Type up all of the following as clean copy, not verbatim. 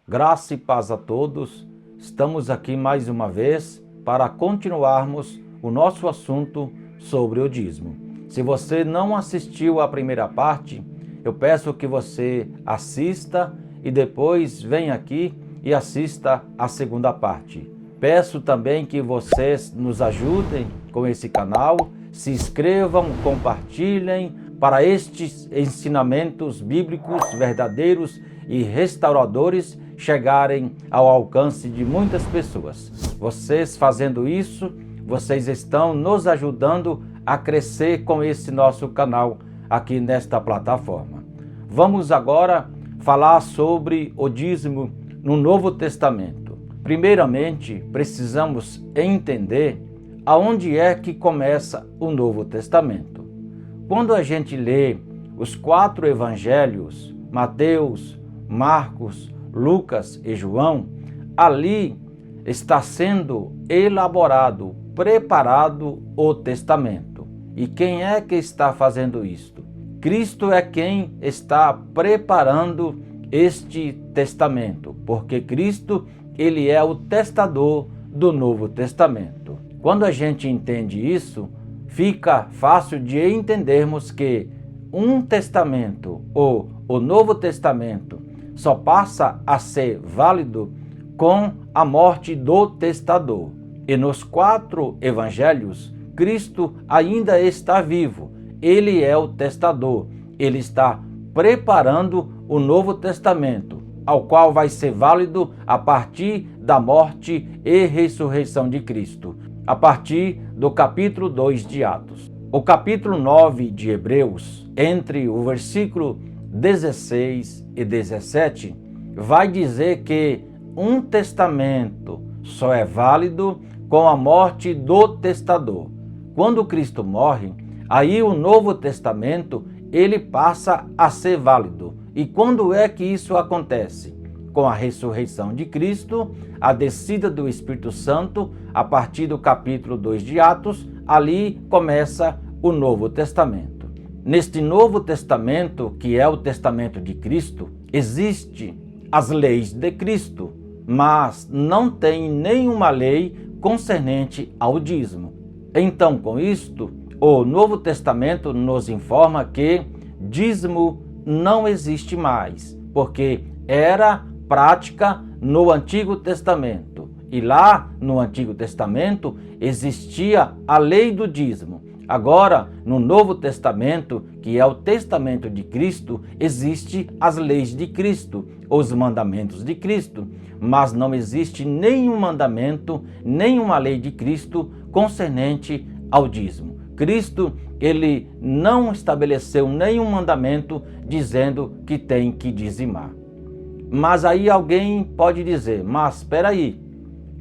Graça e paz a todos. Estamos aqui mais uma vez para continuarmos o nosso assunto sobre o dízimo. Se você não assistiu à primeira parte, eu peço que você assista e depois venha aqui e assista a segunda parte. Peço também que vocês nos ajudem com esse canal, se inscrevam, compartilhem para estes ensinamentos bíblicos verdadeiros e restauradores chegarem ao alcance de muitas pessoas. Vocês fazendo isso, vocês estão nos ajudando a crescer com esse nosso canal aqui nesta plataforma. Vamos agora falar sobre o dízimo no Novo Testamento. Primeiramente, precisamos entender aonde é que começa o Novo Testamento. Quando a gente lê os 4 evangelhos, Mateus, Marcos, Lucas e João, ali está sendo elaborado, preparado o testamento. E quem é que está fazendo isto? Cristo é quem está preparando este testamento, porque Cristo, ele é o testador do Novo Testamento. Quando a gente entende isso, fica fácil de entendermos que um testamento ou o Novo Testamento só passa a ser válido com a morte do testador. E nos 4 evangelhos, Cristo ainda está vivo. Ele é o testador. Ele está preparando o Novo Testamento, ao qual vai ser válido a partir da morte e ressurreição de Cristo, a partir do capítulo 2 de Atos. O capítulo 9 de Hebreus, entre o versículo 16 e 17, vai dizer que um testamento só é válido com a morte do testador. Quando Cristo morre, aí o Novo Testamento ele passa a ser válido. E quando é que isso acontece? Com a ressurreição de Cristo, a descida do Espírito Santo, a partir do capítulo 2 de Atos, ali começa o Novo Testamento. Neste Novo Testamento, que é o Testamento de Cristo, existe as leis de Cristo, mas não tem nenhuma lei concernente ao dízimo. Então, com isto, o Novo Testamento nos informa que dízimo não existe mais, porque era prática no Antigo Testamento. E lá no Antigo Testamento existia a lei do dízimo. Agora, no Novo Testamento, que é o Testamento de Cristo, existe as leis de Cristo, os mandamentos de Cristo, mas não existe nenhum mandamento, nenhuma lei de Cristo concernente ao dízimo. Cristo, ele não estabeleceu nenhum mandamento dizendo que tem que dizimar. Mas aí alguém pode dizer, mas espera aí,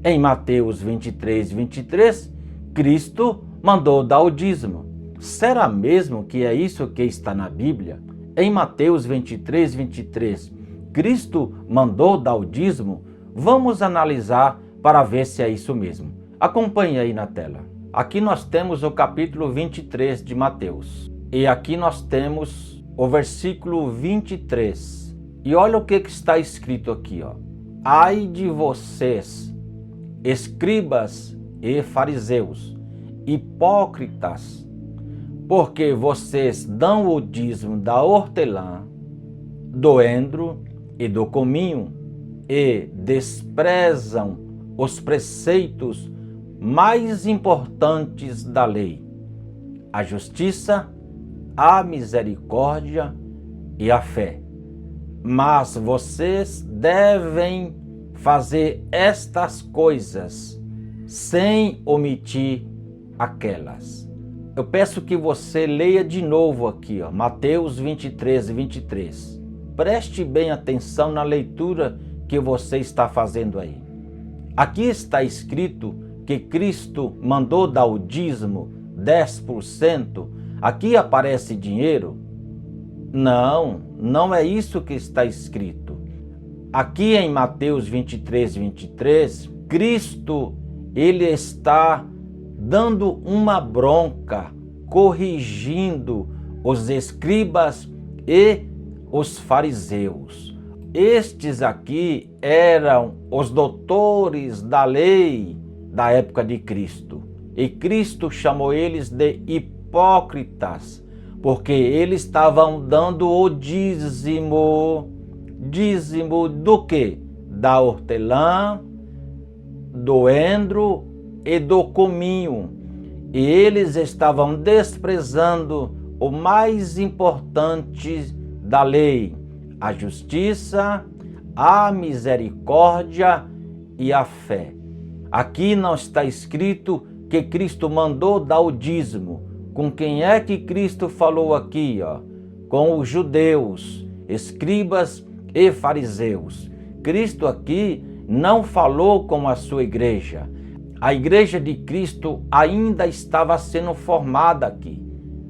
em Mateus 23, Cristo mandou dar o dízimo. Será mesmo que é isso que está na Bíblia? Em Mateus 23, Cristo mandou dar o dízimo? Vamos analisar para ver se é isso mesmo. Acompanhe aí na tela. Aqui nós temos o capítulo 23 de Mateus. E aqui nós temos o versículo 23. E olha o que está escrito aqui, ó. Ai de vocês, escribas e fariseus, hipócritas, porque vocês dão o dízimo da hortelã, do endro e do cominho, e desprezam os preceitos mais importantes da lei, a justiça, a misericórdia e a fé. Mas vocês devem fazer estas coisas sem omitir aquelas. Eu peço que você leia de novo aqui, ó, Mateus 23. Preste bem atenção na leitura que você está fazendo aí. Aqui está escrito que Cristo mandou dar o dízimo 10%. Aqui aparece dinheiro? Não, não é isso que está escrito. Aqui em Mateus 23, Cristo, ele está dando uma bronca, corrigindo os escribas e os fariseus. estes aqui eram os doutores da lei da época de Cristo. E Cristo chamou eles de hipócritas, porque eles estavam dando o dízimo. Dízimo do quê? Da hortelã, do endro e do cominho. E eles estavam desprezando o mais importante da lei, a justiça, a misericórdia e a fé. Aqui não está escrito que Cristo mandou dar o dízimo. Com quem é que Cristo falou aqui? Com os judeus, escribas e fariseus. Cristo aqui não falou com a sua igreja. A igreja de Cristo ainda estava sendo formada aqui.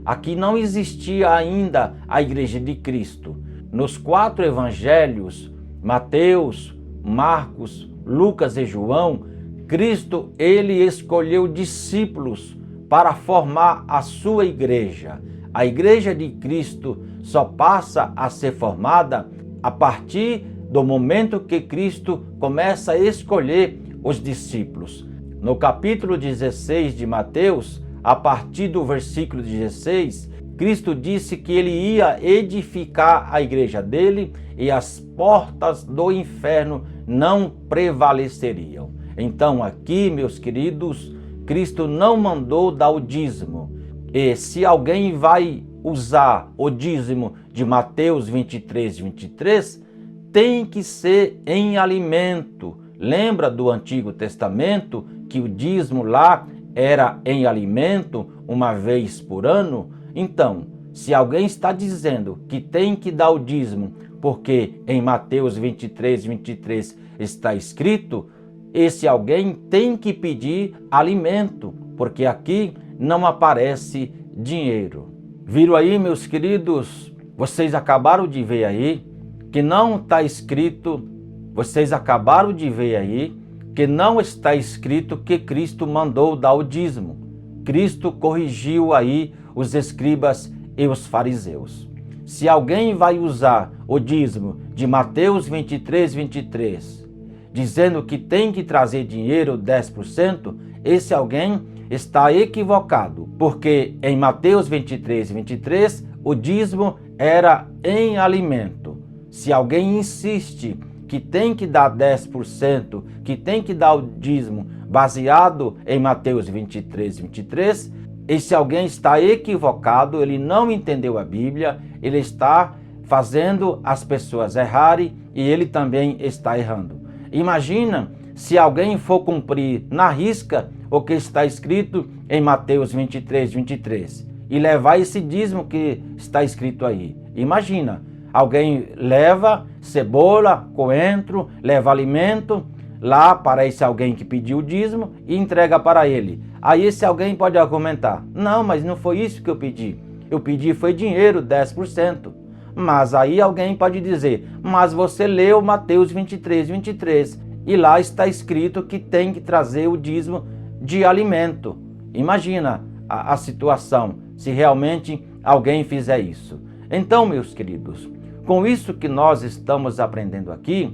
Aqui não existia ainda a igreja de Cristo. Nos 4 evangelhos, Mateus, Marcos, Lucas e João, Cristo, ele escolheu discípulos para formar a sua igreja. A igreja de Cristo só passa a ser formada a partir do momento que Cristo começa a escolher os discípulos. No capítulo 16 de Mateus, a partir do versículo 16, Cristo disse que ele ia edificar a igreja dele e as portas do inferno não prevaleceriam. Então aqui, meus queridos, Cristo não mandou dar o dízimo. E se alguém vai usar o dízimo de Mateus 23, 23, tem que ser em alimento. Lembra do Antigo Testamento que o dízimo lá era em alimento uma vez por ano? Então, se alguém está dizendo que tem que dar o dízimo porque em Mateus 23, 23 está escrito, esse alguém tem que pedir alimento, porque aqui não aparece dinheiro. Viram aí, meus queridos? Vocês acabaram de ver aí que não está escrito, vocês acabaram de ver aí que não está escrito que Cristo mandou dar o dízimo. Cristo corrigiu aí os escribas e os fariseus. Se alguém vai usar o dízimo de Mateus 23, 23, dizendo que tem que trazer dinheiro 10%, esse alguém está equivocado, porque em Mateus 23, 23, o dízimo era em alimento. Se alguém insiste que tem que dar 10%, que tem que dar o dízimo baseado em Mateus 23, 23, esse alguém está equivocado, ele não entendeu a Bíblia, ele está fazendo as pessoas errarem e ele também está errando. Imagina se alguém for cumprir na risca o que está escrito em Mateus 23, 23 e levar esse dízimo que está escrito aí. Imagina, alguém leva cebola, coentro, leva alimento lá para esse alguém que pediu o dízimo e entrega para ele. Aí esse alguém pode argumentar, não, mas não foi isso que eu pedi foi dinheiro, 10%. Mas aí alguém pode dizer, mas você leu Mateus 23, 23 e lá está escrito que tem que trazer o dízimo de alimento. Imagina a situação se realmente alguém fizer isso. Então, meus queridos, com isso que nós estamos aprendendo aqui,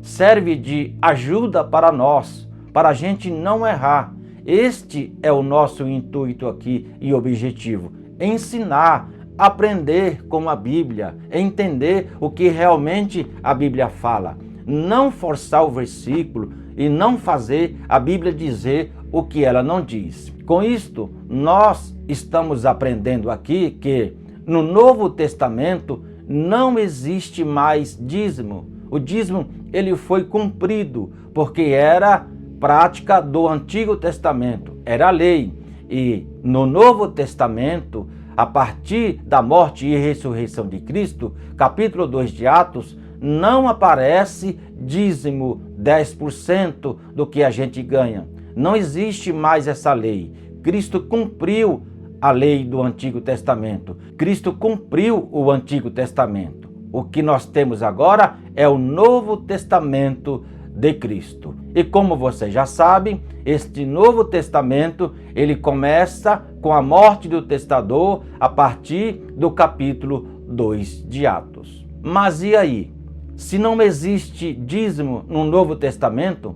serve de ajuda para nós, para a gente não errar. Este é o nosso intuito aqui e objetivo, ensinar, aprender com a Bíblia, entender o que realmente a Bíblia fala. Não forçar o versículo e não fazer a Bíblia dizer o que ela não diz. Com isto, nós estamos aprendendo aqui que no Novo Testamento não existe mais dízimo. O dízimo ele foi cumprido porque era prática do Antigo Testamento, era lei. E no Novo Testamento, a partir da morte e ressurreição de Cristo, capítulo 2 de Atos, não aparece dízimo 10% do que a gente ganha. Não existe mais essa lei. Cristo cumpriu a lei do Antigo Testamento. Cristo cumpriu o Antigo Testamento. O que nós temos agora é o Novo Testamento de Cristo. E como vocês já sabem, este Novo Testamento, ele começa com a morte do testador a partir do capítulo 2 de Atos. Mas e aí? se não existe dízimo no Novo Testamento,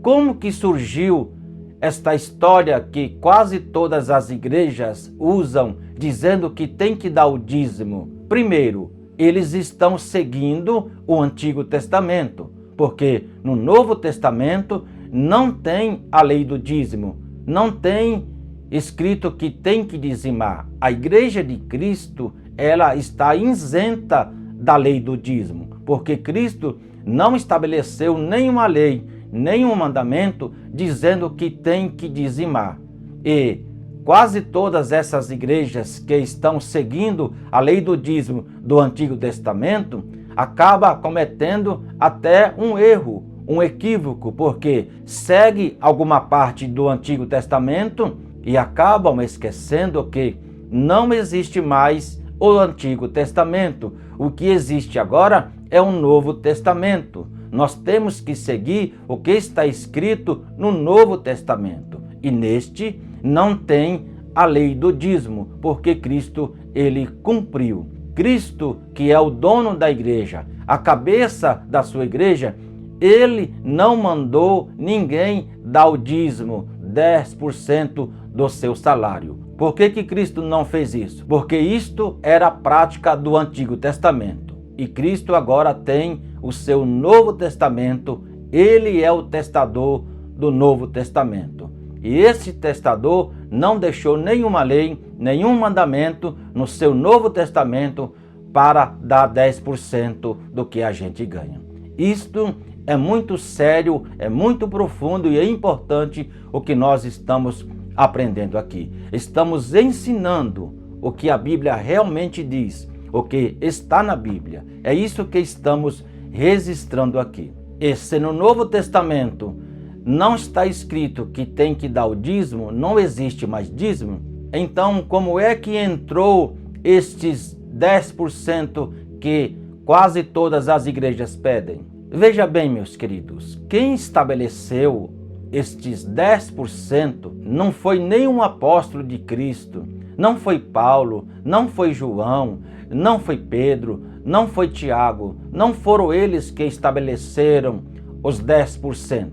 como que surgiu esta história que quase todas as igrejas usam, dizendo que tem que dar o dízimo? Primeiro, eles estão seguindo o Antigo Testamento, porque no Novo Testamento não tem a lei do dízimo, não tem escrito que tem que dizimar. A Igreja de Cristo, ela está isenta da lei do dízimo, porque Cristo não estabeleceu nenhuma lei, nenhum mandamento dizendo que tem que dizimar. E quase todas essas igrejas que estão seguindo a lei do dízimo do Antigo Testamento acaba cometendo até um erro, um equívoco, porque segue alguma parte do Antigo Testamento e acabam esquecendo que não existe mais o Antigo Testamento. O que existe agora é um Novo Testamento. Nós temos que seguir o que está escrito no Novo Testamento. E neste não tem a lei do dízimo, porque Cristo, ele cumpriu. Cristo, que é o dono da igreja, a cabeça da sua igreja, ele não mandou ninguém dar o dízimo, 10% do seu salário. Por que Cristo não fez isso? Porque isto era a prática do Antigo Testamento. E Cristo agora tem o seu Novo Testamento, ele é o testador do Novo Testamento. E esse testador não deixou nenhuma lei, nenhum mandamento no seu Novo Testamento para dar 10% do que a gente ganha. Isto é muito sério, é muito profundo e é importante o que nós estamos aprendendo aqui. Estamos ensinando o que a Bíblia realmente diz, o que está na Bíblia. É isso que estamos registrando aqui. E se no Novo Testamento não está escrito que tem que dar o dízimo, não existe mais dízimo, então como é que entrou estes 10% que quase todas as igrejas pedem? Veja bem, meus queridos, quem estabeleceu estes 10% não foi nenhum apóstolo de Cristo, não foi Paulo, não foi João, não foi Pedro, não foi Tiago, não foram eles que estabeleceram os 10%.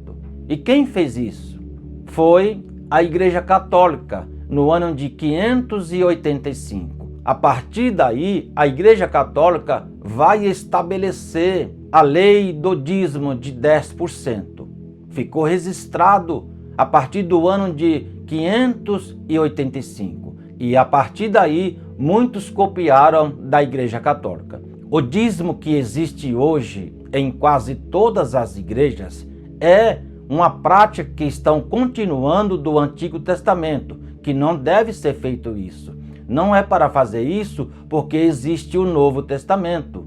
E quem fez isso? Foi a Igreja Católica, no ano de 585. A partir daí, a Igreja Católica vai estabelecer a lei do dízimo de 10%. Ficou registrado a partir do ano de 585. E a partir daí, muitos copiaram da Igreja Católica. O dízimo que existe hoje em quase todas as igrejas é uma prática que estão continuando do Antigo Testamento, que não deve ser feito isso. Não é para fazer isso porque existe o Novo Testamento.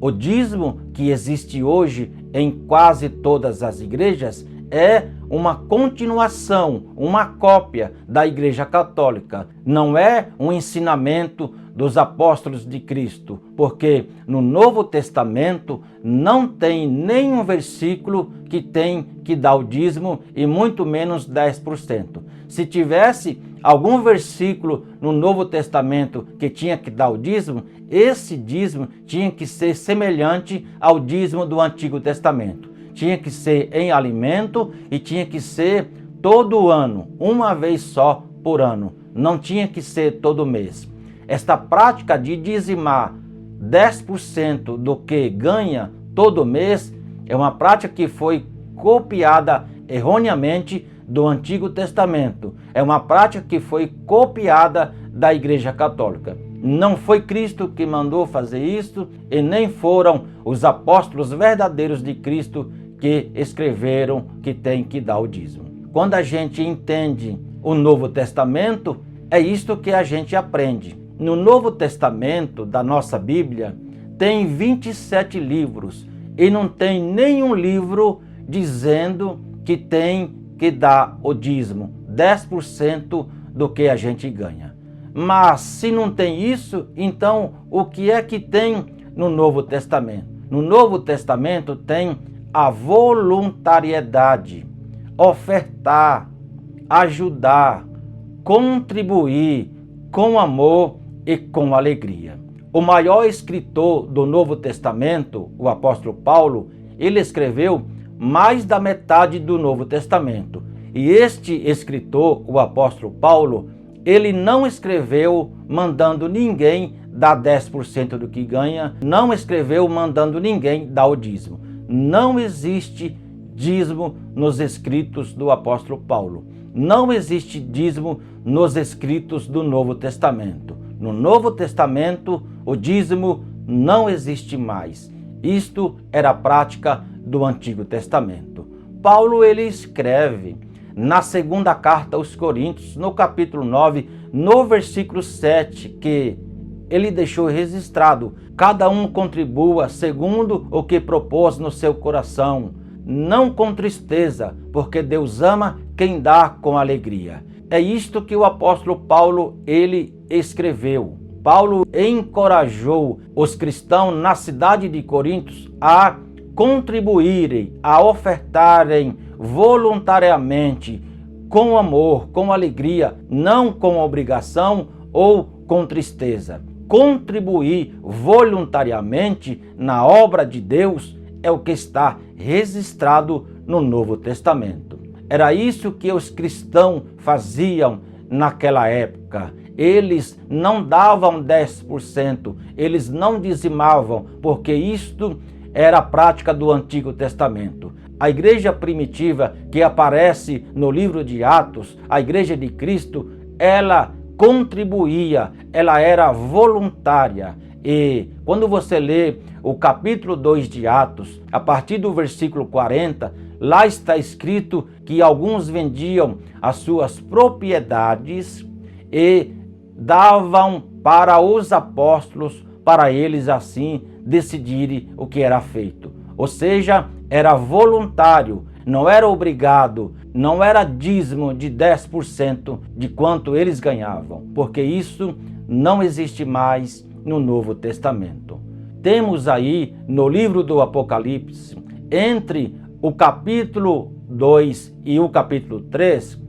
O dízimo que existe hoje em quase todas as igrejas é uma continuação, uma cópia da Igreja Católica. Não é um ensinamento dos apóstolos de Cristo, porque no Novo Testamento não tem nenhum versículo que tem que dar o dízimo e muito menos 10%. Se tivesse algum versículo no Novo Testamento que tinha que dar o dízimo, esse dízimo tinha que ser semelhante ao dízimo do Antigo Testamento. Tinha que ser em alimento e tinha que ser todo ano, uma vez só por ano. Não tinha que ser todo mês. Esta prática de dizimar 10% do que ganha todo mês é uma prática que foi copiada erroneamente do Antigo Testamento. É uma prática que foi copiada da Igreja Católica. Não foi Cristo que mandou fazer isso e nem foram os apóstolos verdadeiros de Cristo que escreveram que tem que dar o dízimo. Quando a gente entende o Novo Testamento, é isto que a gente aprende. No Novo Testamento da nossa Bíblia tem 27 livros e não tem nenhum livro dizendo que tem que dar o dízimo, 10% do que a gente ganha. Mas se não tem isso, então o que é que tem no Novo Testamento? No Novo Testamento tem a voluntariedade, ofertar, ajudar, contribuir com amor e com alegria. o maior escritor do Novo Testamento, o apóstolo Paulo, ele escreveu mais da metade do Novo Testamento. E este escritor, o apóstolo Paulo, ele não escreveu mandando ninguém dar 10% do que ganha, não escreveu mandando ninguém dar o dízimo. Não existe dízimo nos escritos do apóstolo Paulo. Não existe dízimo nos escritos do Novo Testamento. No Novo Testamento, o dízimo não existe mais. Isto era a prática do Antigo Testamento. Paulo, ele escreve na segunda carta aos Coríntios, no capítulo 9, no versículo 7, que ele deixou registrado: cada um contribua segundo o que propôs no seu coração, não com tristeza, porque Deus ama quem dá com alegria. É isto que o apóstolo Paulo, ele escreveu. Paulo encorajou os cristãos na cidade de Corinto a contribuírem, a ofertarem voluntariamente, com amor, com alegria, não com obrigação ou com tristeza. Contribuir voluntariamente na obra de Deus é o que está registrado no Novo Testamento. Era isso que os cristãos faziam naquela época. Eles não davam 10%, eles não dizimavam, porque isto era a prática do Antigo Testamento. A igreja primitiva que aparece no livro de Atos, a igreja de Cristo, ela contribuía, ela era voluntária. E quando você lê o capítulo 2 de Atos, a partir do versículo 40, lá está escrito que alguns vendiam as suas propriedades e davam para os apóstolos, para eles assim decidirem o que era feito. Ou seja, era voluntário, não era obrigado, não era dízimo de 10% de quanto eles ganhavam, porque isso não existe mais no Novo Testamento. Temos aí no livro do Apocalipse, entre o capítulo 2 e o capítulo 3,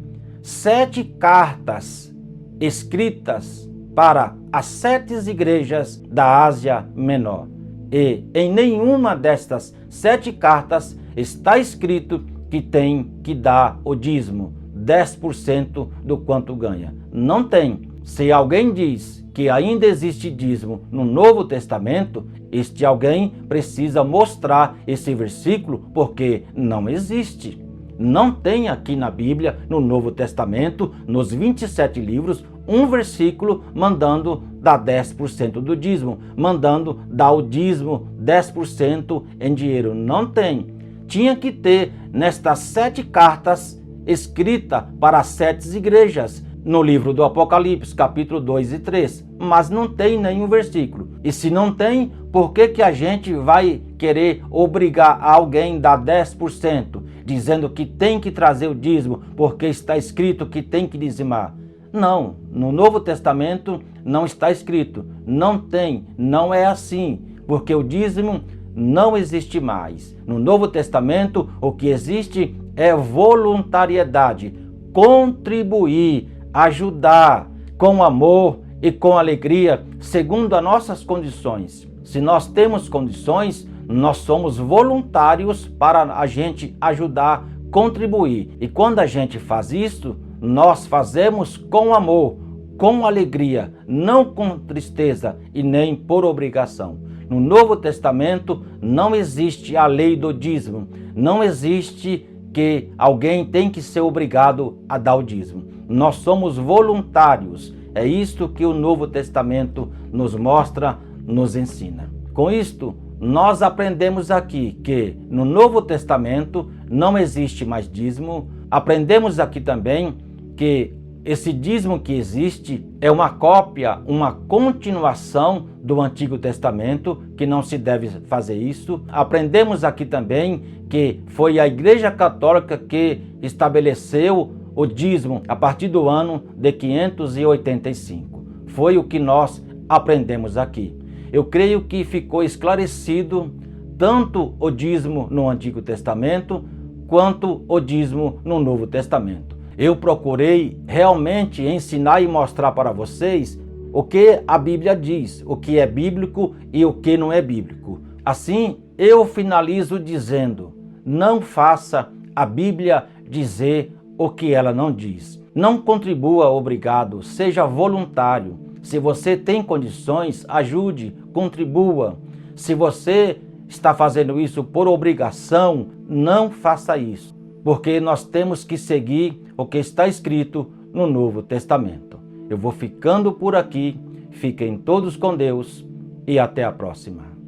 7 cartas escritas para as 7 igrejas da Ásia Menor. E em nenhuma destas 7 cartas está escrito que tem que dar o dízimo, 10% do quanto ganha. Não tem. Se alguém diz que ainda existe dízimo no Novo Testamento, este alguém precisa mostrar esse versículo, porque não existe. Não tem aqui na Bíblia, no Novo Testamento, nos 27 livros, um versículo mandando dar 10% do dízimo, mandando dar o dízimo 10% em dinheiro. Não tem. Tinha que ter nestas 7 cartas escritas para as 7 igrejas, no livro do Apocalipse, capítulo 2 e 3, mas não tem nenhum versículo. E se não tem, por que a gente vai querer obrigar alguém a dar 10%, dizendo que tem que trazer o dízimo, porque está escrito que tem que dizimar? Não, no Novo Testamento não está escrito, não tem, não é assim, porque o dízimo não existe mais. No Novo Testamento, o que existe é voluntariedade, contribuir, ajudar com amor e com alegria, segundo as nossas condições. Se nós temos condições, nós somos voluntários para a gente ajudar, contribuir. E quando a gente faz isso, nós fazemos com amor, com alegria, não com tristeza e nem por obrigação. No Novo Testamento não existe a lei do dízimo, não existe que alguém tem que ser obrigado a dar o dízimo. Nós somos voluntários. É isto que o Novo Testamento nos mostra, nos ensina. Com isto, nós aprendemos aqui que no Novo Testamento não existe mais dízimo. Aprendemos aqui também que esse dízimo que existe é uma cópia, uma continuação do Antigo Testamento, que não se deve fazer isso. Aprendemos aqui também que foi a Igreja Católica que estabeleceu o dízimo a partir do ano de 585. Foi o que nós aprendemos aqui. Eu creio que ficou esclarecido tanto o dízimo no Antigo Testamento quanto o dízimo no Novo Testamento. Eu procurei realmente ensinar e mostrar para vocês o que a Bíblia diz, o que é bíblico e o que não é bíblico. Assim, eu finalizo dizendo: não faça a Bíblia dizer o que ela não diz. Não contribua obrigado, seja voluntário. Se você tem condições, ajude, contribua. Se você está fazendo isso por obrigação, não faça isso, porque nós temos que seguir o que está escrito no Novo Testamento. Eu vou ficando por aqui, fiquem todos com Deus e até a próxima.